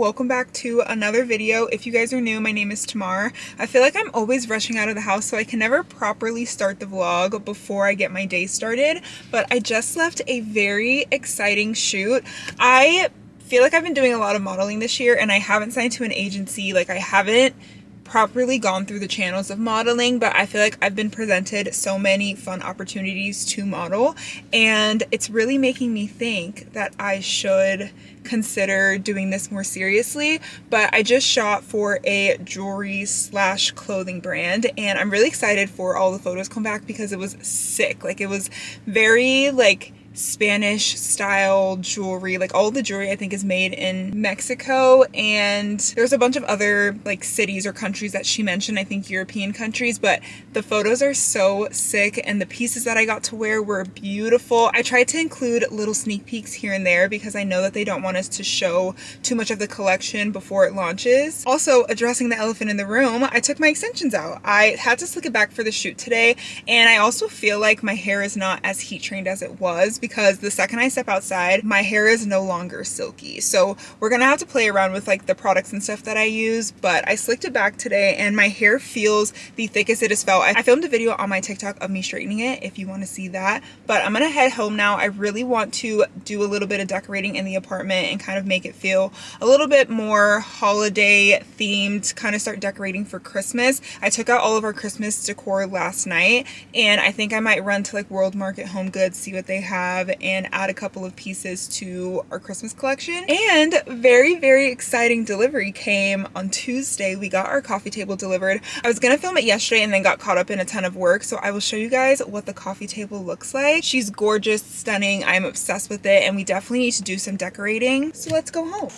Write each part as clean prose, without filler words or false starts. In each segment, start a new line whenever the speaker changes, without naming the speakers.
welcome back to another video. If you guys are new, my name is Tamar. I feel like I'm always rushing out of the house, so I can never properly start the vlog before I get my day started, but I just left a very exciting shoot. I feel like I've been doing a lot of modeling this year and I haven't signed to an agency. Like, I haven't properly gone through the channels of modeling, but I feel like I've been presented so many fun opportunities to model, and it's really making me think that I should consider doing this more seriously. But I just shot for a jewelry slash clothing brand and I'm really excited for all the photos come back because it was sick. Like, it was very like Spanish style jewelry. Like, all the jewelry I think is made in Mexico, and there's a bunch of other like cities or countries that she mentioned, I think European countries, but the photos are so sick and the pieces that I got to wear were beautiful. I tried to include little sneak peeks here and there because I know that they don't want us to show too much of the collection before it launches. Also, addressing the elephant in the room, I took my extensions out. I had to slick it back for the shoot today, and I also feel like my hair is not as heat trained as it was, because the second I step outside, my hair is no longer silky. So we're gonna have to play around with like the products and stuff that I use, but I slicked it back today and my hair feels the thickest it has felt. I filmed a video on my TikTok of me straightening it if you want to see that, but I'm gonna head home now. I really want to do a little bit of decorating in the apartment and kind of make it feel a little bit more holiday themed, kind of start decorating for Christmas. I took out all of our Christmas decor last night and I think I might run to like World Market Home Goods, see what they have, and add a couple of pieces to our Christmas collection. And very exciting delivery came on Tuesday. We got our coffee table delivered. I was gonna film it yesterday and then got caught up in a ton of work, so I will show you guys what the coffee table looks like. She's gorgeous, stunning. I'm obsessed with it, and we definitely need to do some decorating. So let's go home.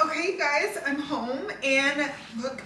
Okay guys, I'm home and look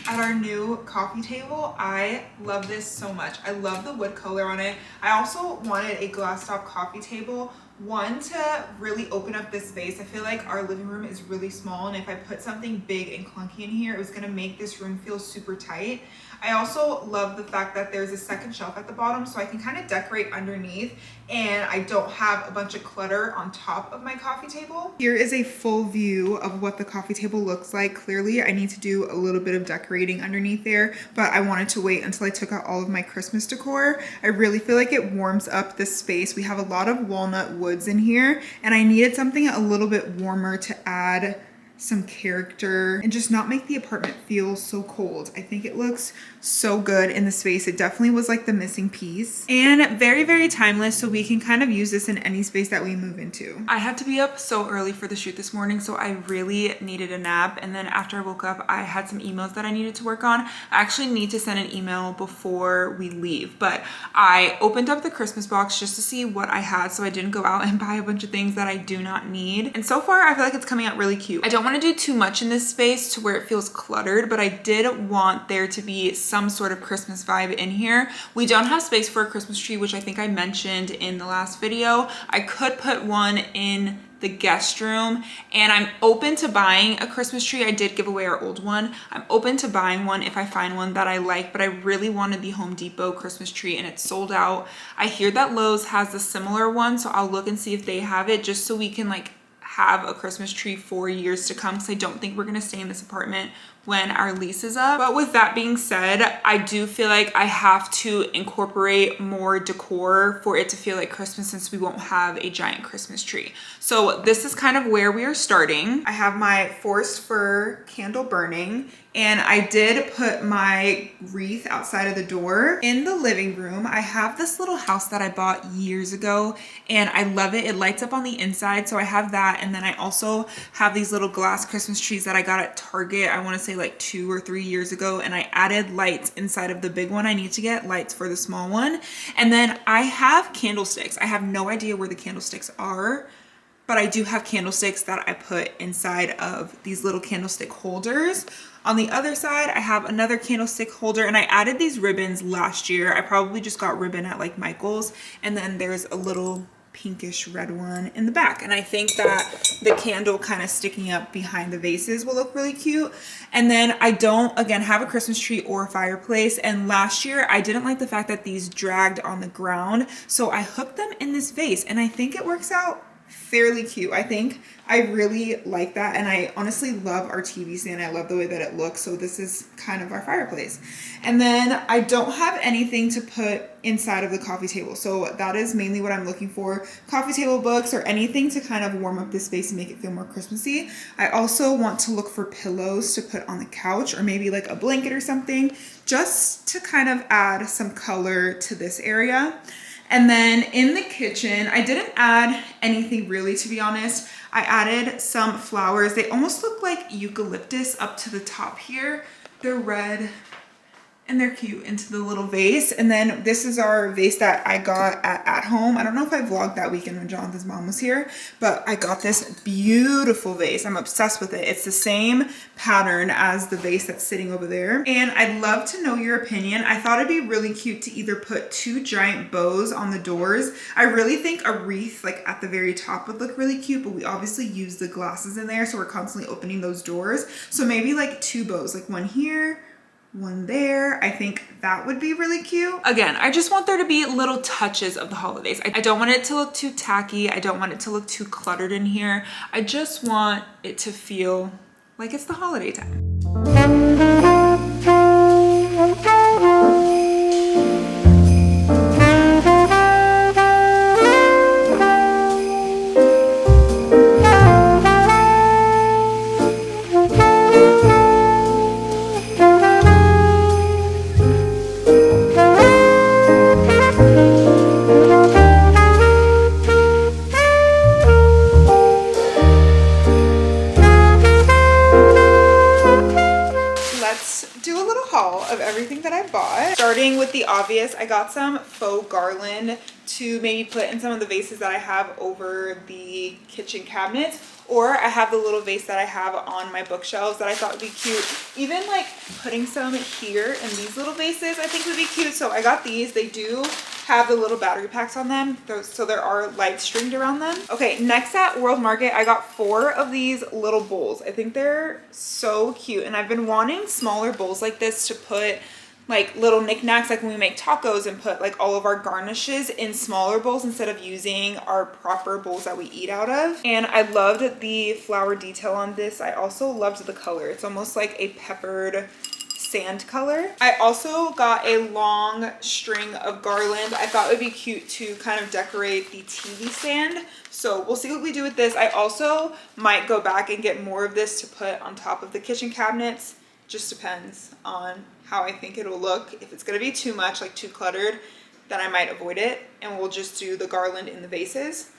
at our new coffee table. I love this so much. I love the wood color on it. I also wanted a glass top coffee table, one to really open up this space. I feel like our living room is really small, and if I put something big and clunky in here, it was gonna make this room feel super tight. I also love the fact that there's a second shelf at the bottom, so I can kind of decorate underneath and I don't have a bunch of clutter on top of my coffee table. Here is a full view of what the coffee table looks like. Clearly, I need to do a little bit of decorating underneath there, but I wanted to wait until I took out all of my Christmas decor. I really feel like it warms up this space. We have a lot of walnut woods in here, and I needed something a little bit warmer to add some character and just not make the apartment feel so cold. I think it looks so good in the space. It definitely was like the missing piece, and very timeless, so we can kind of use this in any space that we move into. I had to be up so early for the shoot this morning, so I really needed a nap, and then after I woke up I had some emails that I needed to work on. I actually need to send an email before we leave, but I opened up the Christmas box just to see what I had, so I didn't go out and buy a bunch of things that I do not need. And so far I feel like it's coming out really cute. I don't want to do too much in this space to where it feels cluttered, but I did want there to be some sort of Christmas vibe in here. We don't have space for a Christmas tree, which I think I mentioned in the last video. I could put one in the guest room, and I'm open to buying a Christmas tree. I did give away our old one. I'm open to buying one if I find one that I like, but I really wanted the Home Depot Christmas tree and it's sold out. I hear that Lowe's has a similar one, so I'll look and see if they have it, just so we can like have a Christmas tree for years to come, because I don't think we're gonna stay in this apartment when our lease is up. But with that being said, I do feel like I have to incorporate more decor for it to feel like Christmas, since we won't have a giant Christmas tree. So this is kind of where we are starting. I have my forest fir candle burning, and I did put my wreath outside of the door. In the living room, I have this little house that I bought years ago, and I love it. It lights up on the inside, so I have that. And then I also have these little glass Christmas trees that I got at Target, I wanna say like 2 or 3 years ago, and I added lights inside of the big one. I need to get lights for the small one. And then I have candlesticks. I have no idea where the candlesticks are, but I do have candlesticks that I put inside of these little candlestick holders. On the other side, I have another candlestick holder, and I added these ribbons last year. I probably just got ribbon at like Michael's, and then there's a little pinkish red one in the back. And I think that the candle kind of sticking up behind the vases will look really cute. And then I don't, again, have a Christmas tree or a fireplace. And last year I didn't like the fact that these dragged on the ground. So I hooked them in this vase and I think it works out fairly cute. I think I really like that, and I honestly love our TV stand. I love the way that it looks, so this is kind of our fireplace. And then I don't have anything to put inside of the coffee table, so that is mainly what I'm looking for. Coffee table books or anything to kind of warm up the space and make it feel more Christmassy. I also want to look for pillows to put on the couch, or maybe like a blanket or something, just to kind of add some color to this area. And then in the kitchen, I didn't add anything really, to be honest. I added some flowers. They almost look like eucalyptus up to the top here. They're red and they're cute into the little vase. And then this is our vase that I got at home. I don't know if I vlogged that weekend when Jonathan's mom was here, but I got this beautiful vase. I'm obsessed with it. It's the same pattern as the vase that's sitting over there. And I'd love to know your opinion. I thought it'd be really cute to either put 2 giant bows on the doors. I really think a wreath like at the very top would look really cute, but we obviously use the glasses in there, so we're constantly opening those doors. So maybe like 2 bows, like one here, one there. I think that would be really cute. Again, I just want there to be little touches of the holidays. I don't want it to look too tacky. I don't want it to look too cluttered in here. I just want it to feel like it's the holiday time. Of everything that I bought. Starting with the obvious, I got some faux garland to maybe put in some of the vases that I have over the kitchen cabinets, or I have the little vase that I have on my bookshelves that I thought would be cute. Even like putting some here in these little vases I think would be cute. So I got these. They do have the little battery packs on them, so there are lights stringed around them. Okay, next at World Market, I got 4 of these little bowls. I think they're so cute, and I've been wanting smaller bowls like this to put like little knickknacks, like when we make tacos, and put like all of our garnishes in smaller bowls instead of using our proper bowls that we eat out of. And I loved the flower detail on this. I also loved the color. It's almost like a peppered sand color. I also got a long string of garland. I thought it would be cute to kind of decorate the TV stand. So we'll see what we do with this. I also might go back and get more of this to put on top of the kitchen cabinets. Just depends on how I think it'll look. If it's gonna be too much, like too cluttered, then I might avoid it and we'll just do the garland in the vases.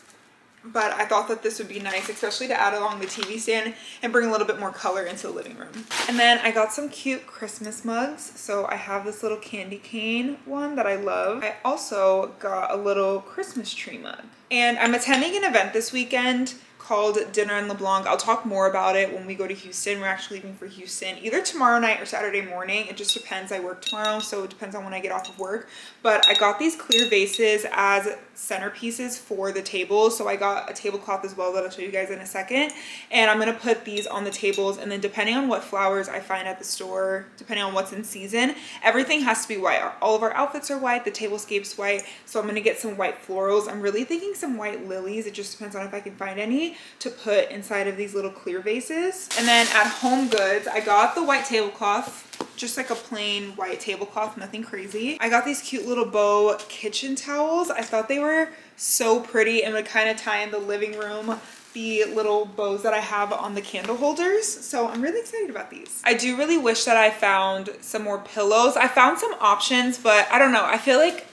But I thought that this would be nice, especially to add along the TV stand and bring a little bit more color into the living room. And then I got some cute Christmas mugs. So I have this little candy cane one that I love. I also got a little Christmas tree mug. And I'm attending an event this weekend called Dinner in LeBlanc. I'll talk more about it when we go to Houston. We're actually leaving for Houston either tomorrow night or Saturday morning. It just depends. I work tomorrow, so it depends on when I get off of work. But I got these clear vases as centerpieces for the table. So I got a tablecloth as well that I'll show you guys in a second. And I'm gonna put these on the tables, and then depending on what flowers I find at the store, depending on what's in season, everything has to be white. All of our outfits are white, the tablescape's white. So I'm gonna get some white florals. I'm really thinking some white lilies. It just depends on if I can find any to put inside of these little clear vases. And then at Home Goods, I got the white tablecloth, just like a plain white tablecloth, nothing crazy. I got these cute little bow kitchen towels. I thought they were so pretty and would kind of tie in the living room the little bows that I have on the candle holders. So I'm really excited about these. I do really wish that I found some more pillows. I found some options, but I don't know. I feel like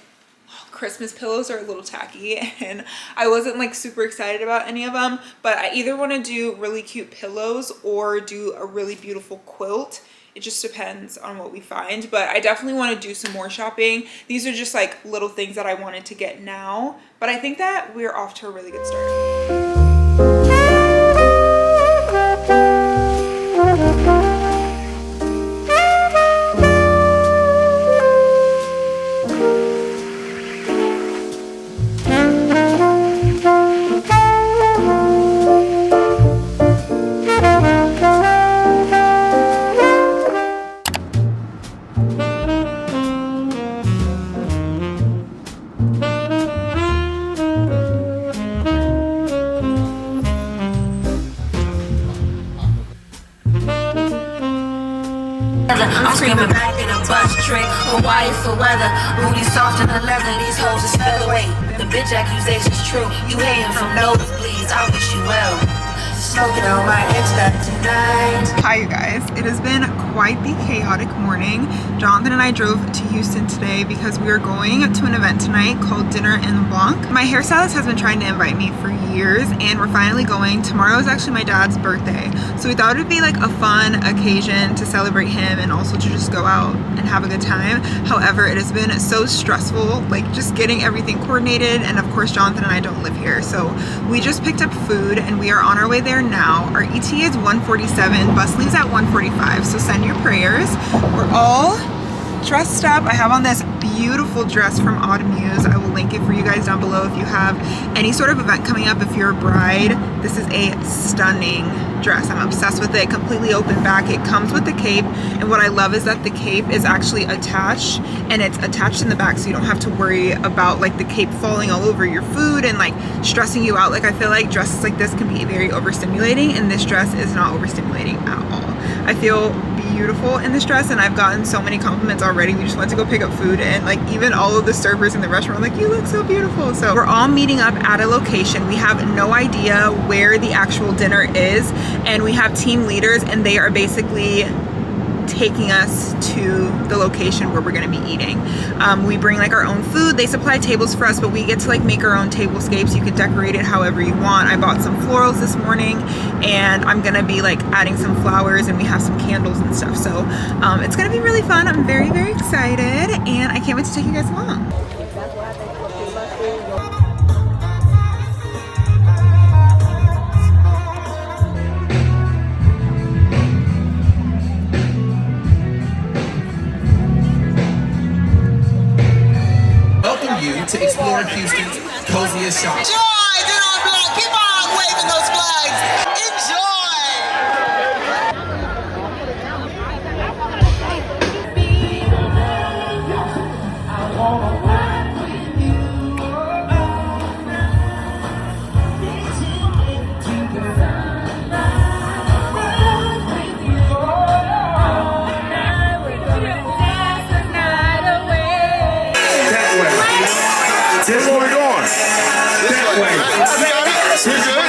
Christmas pillows are a little tacky and I wasn't like super excited about any of them, but I either want to do really cute pillows or do a really beautiful quilt. It just depends on what we find, but I definitely want to do some more shopping. These are just like little things that I wanted to get now, but I think that we're off to a really good start.
Coming back in a bus trick, Hawaii for weather. Booty soft in the leather, these hoes is featherweight. The bitch accusation's true, you hating from nosebleeds, I wish you well. Smoking on my ex back tonight.
Hi you guys, it has been quite the chaotic morning. Jonathan and I drove to Houston today because we are going to an event tonight called Dinner in the Blanc. My hairstylist has been trying to invite me for years and we're finally going. Tomorrow is actually my dad's birthday, so we thought it would be like a fun occasion to celebrate him and also to just go out and have a good time. However, it has been so stressful, like just getting everything coordinated, and of course Jonathan and I don't live here, so we just picked up food and we are on our way there now. Our ETA is 1:47, bus leaves at 1:45, so send your prayers. We're all dressed up. I have on this beautiful dress from Autumn Muse. I will link it for you guys down below if you have any sort of event coming up. If you're a bride, this is a stunning dress. I'm obsessed with it. Completely open back. It comes with the cape, and what I love is that the cape is actually attached, and it's attached in the back, so you don't have to worry about like the cape falling all over your food and like stressing you out. Like I feel like dresses like this can be very overstimulating, and this dress is not overstimulating at all. I feel beautiful in this dress, and I've gotten so many compliments already. We just went to go pick up food, and like even all of the servers in the restaurant were like, you look so beautiful. So we're all meeting up at a location. We have no idea where the actual dinner is, and we have team leaders, and they are basically taking us to the location where we're going to be eating. We bring like our own food. They supply tables for us, but we get to like make our own tablescapes. You could decorate it however you want. I bought some florals this morning, and I'm gonna be like adding some flowers, and we have some candles and stuff, so it's gonna be really fun. I'm very excited, and I can't wait to take you guys along.
To explore Houston's coziest shop.
Enjoy! Get on black. Keep on waving those flags.
This is where we're going. That way. We're good.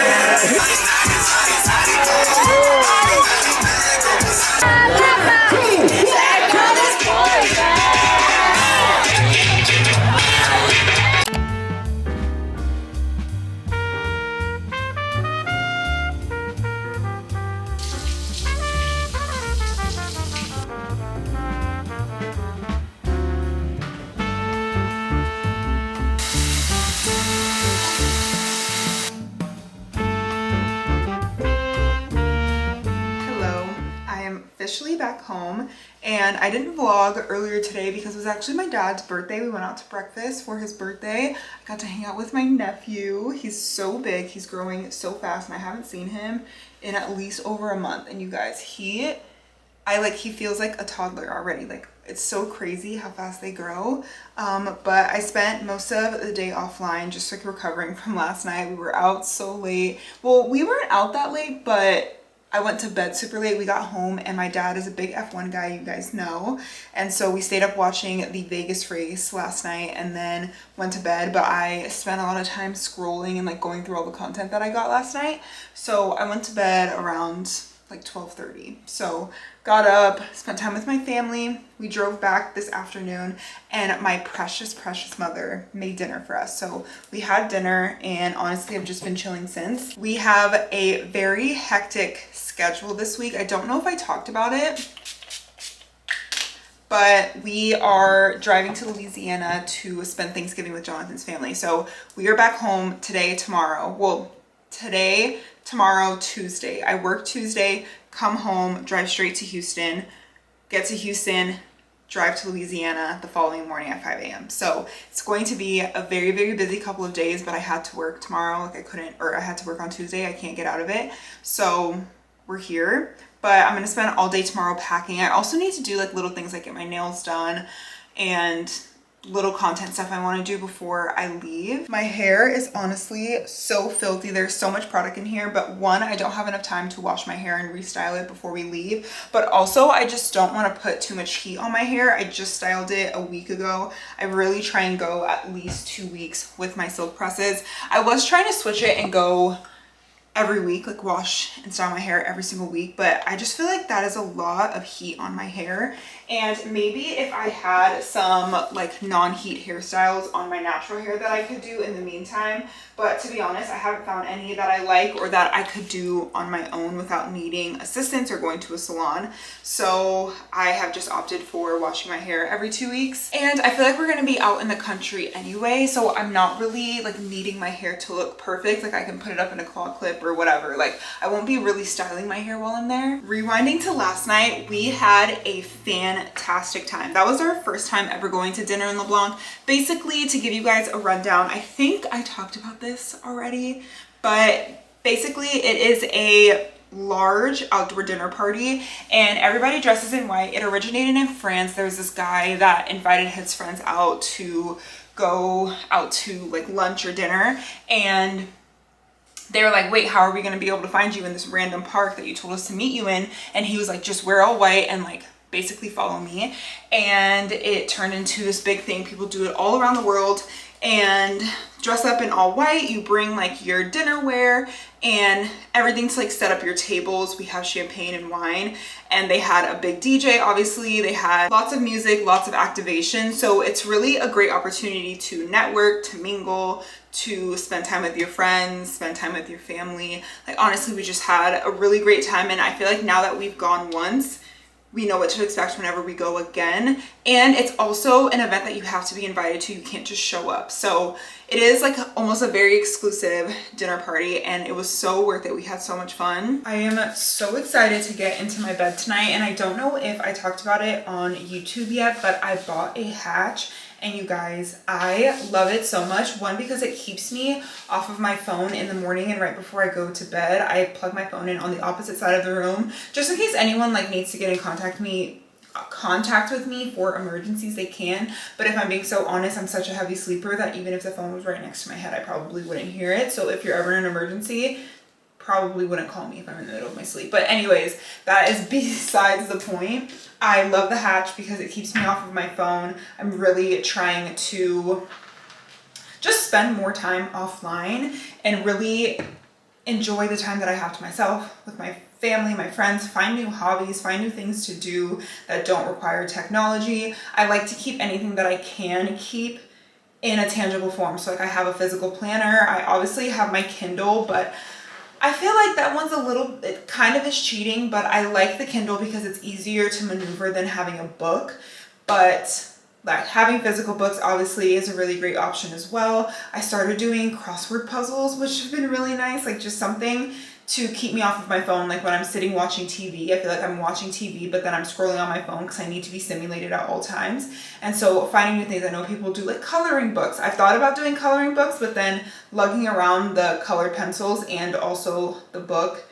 Officially back home, and I didn't vlog earlier today because it was actually my dad's birthday. We went out to breakfast for his birthday. I got to hang out with my nephew. He's so big, he's growing so fast, and I haven't seen him in at least over a month. And you guys, he feels like a toddler already. Like, it's so crazy how fast they grow. But I spent most of the day offline just like recovering from last night. We were out so late. Well, we weren't out that late, but I went to bed super late. We got home, and my dad is a big F1 guy, you guys know. And so we stayed up watching the Vegas race last night and then went to bed. But I spent a lot of time scrolling and like going through all the content that I got last night. So I went to bed around like 12:30. So got up, spent time with my family. We drove back this afternoon, and my precious mother made dinner for us. So we had dinner, and honestly I've just been chilling since. We have a very hectic schedule this week. I don't know if I talked about it, but we are driving to Louisiana to spend Thanksgiving with Jonathan's family. So we are back home today, tomorrow. Well, today, tomorrow, Tuesday. I work Tuesday, come home, drive straight to Houston, get to Houston, drive to Louisiana the following morning at 5 a.m. So it's going to be a very busy couple of days, but I had to work tomorrow. Like I had to work on Tuesday. I can't get out of it. So we're here, but I'm gonna spend all day tomorrow packing. I also need to do like little things like get my nails done and little content stuff I want to do before I leave. My hair is honestly so filthy. There's so much product in here, but one, I don't have enough time to wash my hair and restyle it before we leave, but also I just don't want to put too much heat on my hair. I just styled it a week ago. I really try and go at least 2 weeks with my silk presses. I was trying to switch it and go every week, like wash and style my hair every single week, but I just feel like that is a lot of heat on my hair. And maybe if I had some like non-heat hairstyles on my natural hair that I could do in the meantime, but to be honest, I haven't found any that I like or that I could do on my own without needing assistance or going to a salon. So I have just opted for washing my hair every 2 weeks. And I feel like we're gonna be out in the country anyway, so I'm not really like needing my hair to look perfect. Like I can put it up in a claw clip or whatever. Like I won't be really styling my hair while I'm there. Rewinding to last night, we had a fantastic time. That was our first time ever going to dinner in LeBlanc. Basically, to give you guys a rundown, I think I talked about this already, but basically it is a large outdoor dinner party and everybody dresses in white. It originated in France. There was this guy that invited his friends out to go out to like lunch or dinner, and they were like, wait, how are we going to be able to find you in this random park that you told us to meet you in? And he was like, just wear all white and like basically follow me. And it turned into this big thing. People do it all around the world and dress up in all white. You bring like your dinnerware and everything to like set up your tables. We have champagne and wine, and they had a big DJ. Obviously they had lots of music, lots of activation. So it's really a great opportunity to network, to mingle, to spend time with your friends, spend time with your family. Like honestly, we just had a really great time, and I feel like now that we've gone once, we know what to expect whenever we go again. And it's also an event that you have to be invited to. You can't just show up. So it is like almost a very exclusive dinner party, and it was so worth it. We had so much fun. I am so excited to get into my bed tonight, and I don't know if I talked about it on YouTube yet, but I bought a hatch. And you guys, I love it so much. One, because it keeps me off of my phone in the morning and right before I go to bed. I plug my phone in on the opposite side of the room, just in case anyone like needs to get in contact with me for emergencies, they can. But if I'm being so honest, I'm such a heavy sleeper that even if the phone was right next to my head, I probably wouldn't hear it. So if you're ever in an emergency, probably wouldn't call me if I'm in the middle of my sleep. But anyways, that is besides the point. I love the hatch because it keeps me off of my phone. I'm really trying to just spend more time offline and really enjoy the time that I have to myself with my family, my friends, find new hobbies, find new things to do that don't require technology. I like to keep anything that I can keep in a tangible form. So like I have a physical planner. I obviously have my Kindle, but I feel like that one's a little, it kind of is cheating, but I like the Kindle because it's easier to maneuver than having a book. But like having physical books obviously is a really great option as well. I started doing crossword puzzles, which have been really nice, like just something to keep me off of my phone. Like when I'm sitting watching TV, I feel like I'm watching TV, but then I'm scrolling on my phone because I need to be stimulated at all times. And so finding new things, I know people do like coloring books. I've thought about doing coloring books, but then lugging around the colored pencils and also the book,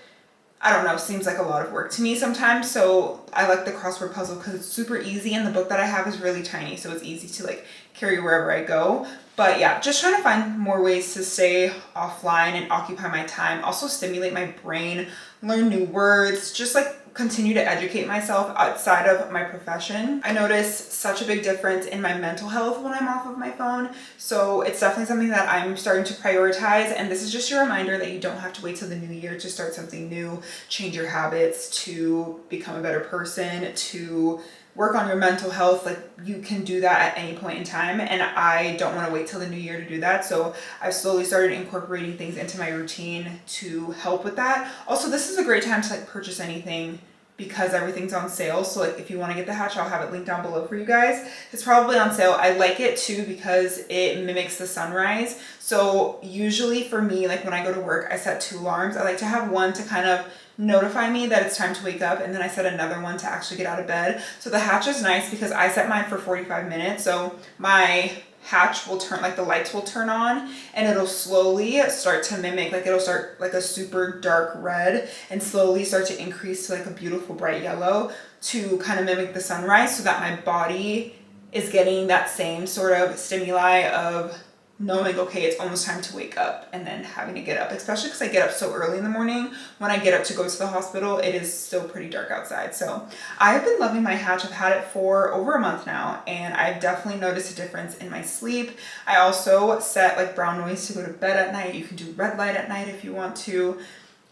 I don't know, seems like a lot of work to me sometimes. So I like the crossword puzzle because it's super easy, and the book that I have is really tiny, so it's easy to like carry wherever I go. But yeah, just trying to find more ways to stay offline and occupy my time. Also stimulate my brain, learn new words, just like continue to educate myself outside of my profession. I notice such a big difference in my mental health when I'm off of my phone. So it's definitely something that I'm starting to prioritize. And this is just your reminder that you don't have to wait till the new year to start something new, change your habits, to become a better person, to work on your mental health. Like you can do that at any point in time, and I don't want to wait till the new year to do that. So I've slowly started incorporating things into my routine to help with that. Also, this is a great time to like purchase anything because everything's on sale. So like if you want to get the hatch, I'll have it linked down below for you guys. It's probably on sale. I like it too because it mimics the sunrise. So usually for me, like when I go to work, I set 2 alarms. I like to have one to kind of notify me that it's time to wake up, and then I set another one to actually get out of bed. So the hatch is nice because I set mine for 45 minutes. So my hatch will turn, like the lights will turn on, and it'll slowly start to mimic, like it'll start like a super dark red and slowly start to increase to like a beautiful bright yellow to kind of mimic the sunrise, so that my body is getting that same sort of stimuli of knowing, okay, it's almost time to wake up, and then having to get up, especially because I get up so early in the morning. When I get up to go to the hospital, it is still pretty dark outside. So I have been loving my Hatch. I've had it for over a month now, and I've definitely noticed a difference in my sleep. I also set like brown noise to go to bed at night. You can do red light at night if you want to.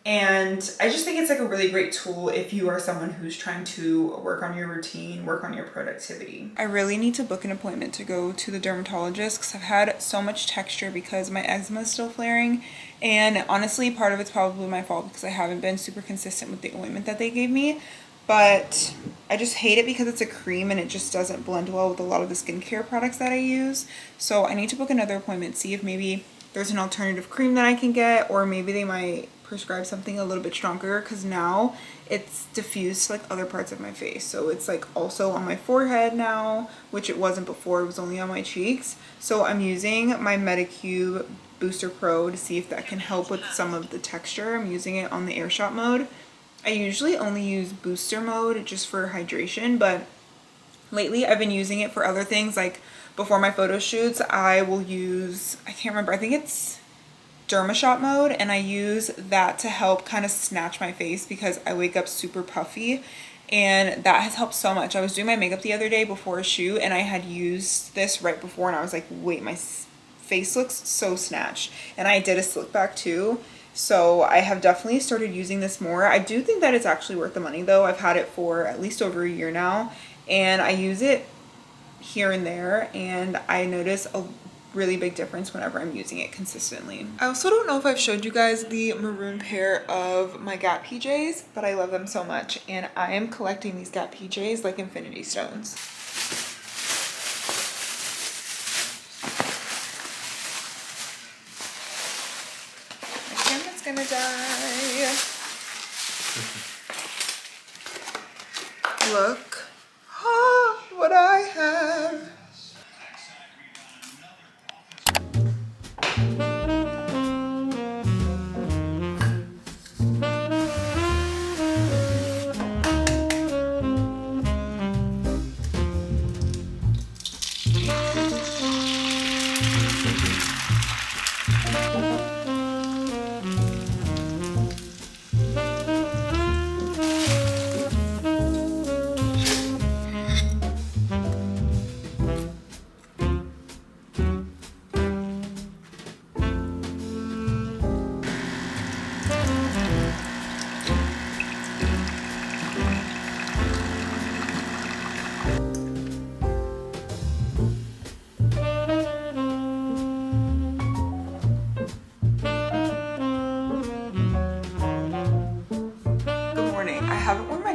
And I just think it's like a really great tool if you are someone who's trying to work on your routine, work on your productivity. I really need to book an appointment to go to the dermatologist because I've had so much texture because my eczema is still flaring. And honestly, part of it's probably my fault because I haven't been super consistent with the ointment that they gave me. But I just hate it because it's a cream and it just doesn't blend well with a lot of the skincare products that I use. So I need to book another appointment, see if maybe there's an alternative cream that I can get, or maybe they might prescribe something a little bit stronger because now it's diffused to like other parts of my face. So it's like also on my forehead now, which it wasn't before. It was only on my cheeks. So I'm using my Medicube Booster Pro to see if that can help with some of the texture. I'm using it on the air shot mode. I usually only use booster mode just for hydration, but lately I've been using it for other things. Like before my photo shoots, I will use, I can't remember, I think it's Dermashot mode, and I use that to help kind of snatch my face because I wake up super puffy, and that has helped so much. I was doing my makeup the other day before a shoot, and I had used this right before, and I was like, wait, my face looks so snatched. And I did a slick back too, so I have definitely started using this more. I do think that it's actually worth the money though. I've had it for at least over a year now, and I use it here and there, and I notice a really big difference whenever I'm using it consistently. I also don't know if I've showed you guys the maroon pair of my Gap PJs, but I love them so much, and I am collecting these Gap PJs like infinity stones. My camera's gonna die. Look, what I have.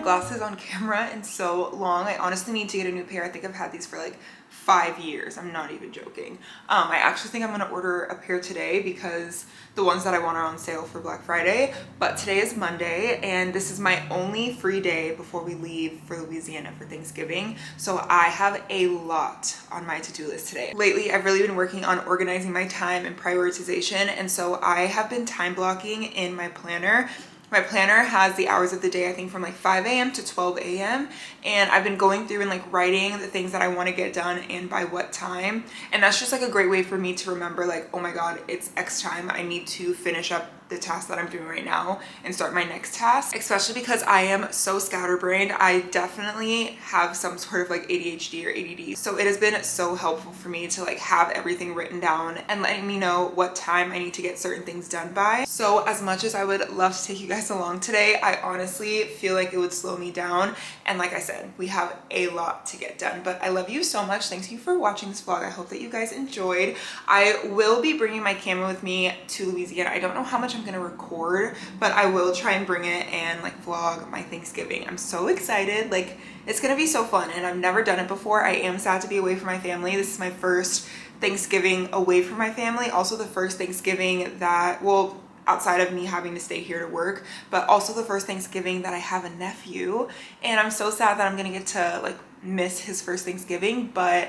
Glasses on camera in so long. I honestly need to get a new pair. I think I've had these for like 5 years. I'm not even joking. I actually think I'm gonna order a pair today because the ones that I want are on sale for Black Friday. But today is Monday, and this is my only free day before we leave for Louisiana for Thanksgiving. So I have a lot on my to-do list today. Lately, I've really been working on organizing my time and prioritization, and so I have been time blocking in my planner. My planner has the hours of the day, I think from like 5 a.m. to 12 a.m. And I've been going through and like writing the things that I want to get done and by what time. And that's just like a great way for me to remember like, oh my God, it's X time. I need to finish up the task that I'm doing right now and start my next task, especially because I am so scatterbrained. I definitely have some sort of like ADHD or ADD. So it has been so helpful for me to like have everything written down and letting me know what time I need to get certain things done by. So as much as I would love to take you guys along today, I honestly feel like it would slow me down. And like I said, we have a lot to get done, but I love you so much. Thank you for watching this vlog. I hope that you guys enjoyed. I will be bringing my camera with me to Louisiana. I don't know how much I'm gonna record, but I will try and bring it and like vlog my Thanksgiving. I'm so excited. Like, it's gonna be so fun, and I've never done it before. I am sad to be away from my family. This is my first Thanksgiving away from my family. Also the first Thanksgiving that, well, outside of me having to stay here to work, but also the first Thanksgiving that I have a nephew. And I'm so sad that I'm gonna get to like miss his first Thanksgiving, but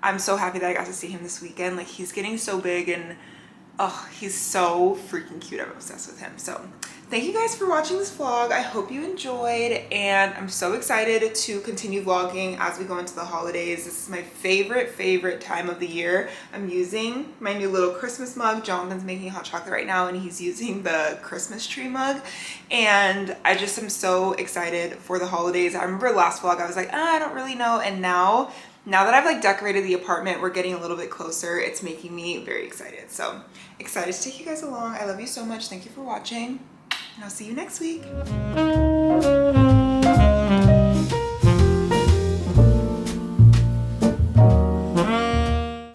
I'm so happy that I got to see him this weekend. Like, he's getting so big, and Oh, he's so freaking cute. I'm obsessed with him. So thank you guys for watching this vlog. I hope you enjoyed, and I'm so excited to continue vlogging as we go into the holidays. This is my favorite time of the year. I'm using my new little Christmas mug. Jonathan's making hot chocolate right now, and he's using the Christmas tree mug. And I just am so excited for the holidays. I remember last vlog, I was like, I don't really know. And now that I've like decorated the apartment, we're getting a little bit closer. It's making me very excited. So excited to take you guys along. I love you so much. Thank you for watching, and I'll see you next week.